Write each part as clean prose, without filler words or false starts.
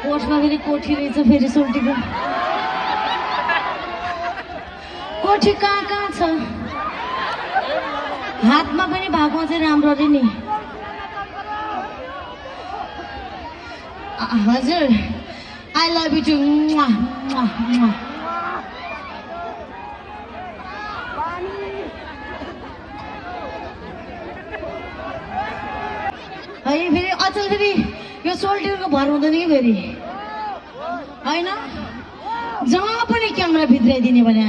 कोठमा फेरि कोठी रहेछ फेरि सोल्टीको कोठी कहाँ कहाँ छ हातमा पनि भएको चाहिँ राम्रो अरे नि हजुर आई लभ यु टु है फेरि अचल फेरि यो सोल्टीको भर हुँदैन कि फेरि होइन जहाँ पनि क्यामेरा भित्राइदिने भने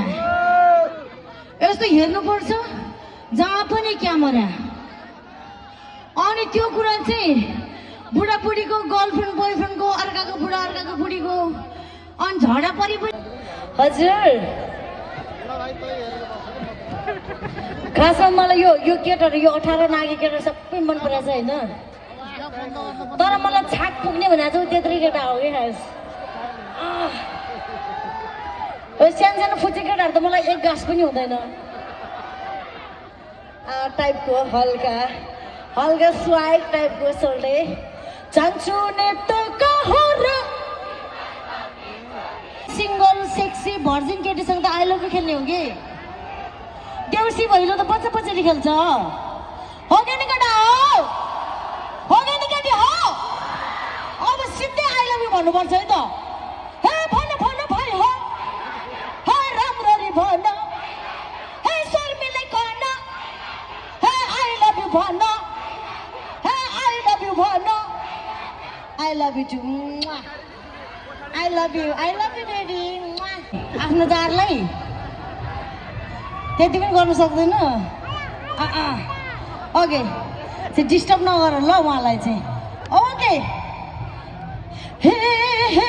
यस्तो हेर्नुपर्छ जहाँ पनि क्यामेरा अनि त्यो कुरा चाहिँ बुढाबुढीको गर्लफ्रेन्ड बोयफ्रेन्डको अर्काको बुढा अर्काको बुढीको अनि झडा परि पनि हजुर खासमा मलाई यो केटाहरू यो 18 नागी केटा सबै मन परेछ होइन तर मलाई छाक पुग्ने भने चाहिँ त्यत्रै केटा हो कि खास सानो फुच्चे केटाहरू त मलाई एक गाँस पनि हुँदैन टाइपको हल्का हल्का स्वाइक टाइपको सोल्टे चान्छु नेटका हो र सिङ्गल सेक्सी भर्जिन केटीसँग त आई लभ यु खेल्ने हो कि देउसी भैलो त बच्चा बच्चाले खेल्छ हो कि नि केटा हो कि नि केटी हो अब सिधै आई लभ यु भन्नुपर्छ है त हे भन भन भाइ हो हे राम्ररी भन हे शर्मिले कन हे आई लभ यु भन हे आई लभ यु भन I love you too I love you daddy आफ्नो दारलाई त्यति पनि गर्नु सक्दैन ओके चाहिँ डिस्टर्ब नगर ल उहाँलाई चाहिँ ओके हे हे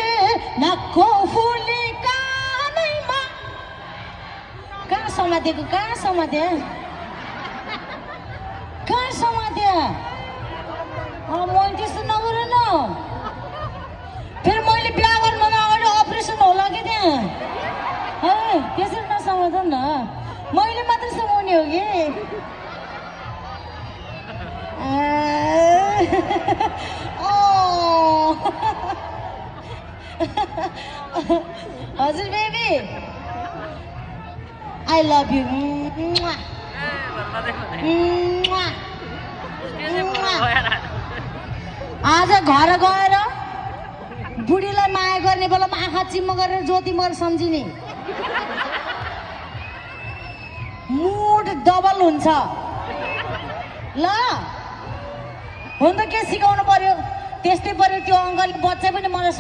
नाकको फुली कानैमा कहाँ समातेको कहाँ समाते मैले त्यस्तो नगर न फेरि मैले बिहा गर्नुभन्दा अगाडि अपरेसन होला कि त्यहाँ है त्यसरी नसमात न मैले मात्र समाउने हो कि हजुर बेबी आई लभ यु आज घर गएर बुढीलाई माया गर्ने बेलामा आँखा चिम्म गरेर ज्योति मर सम्झिने मुड डबल हुन्छ ल हुन त के सिकाउनु पर्यो त्यस्तै पर्यो त्यो अङ्कलले बच्चा पनि मलाई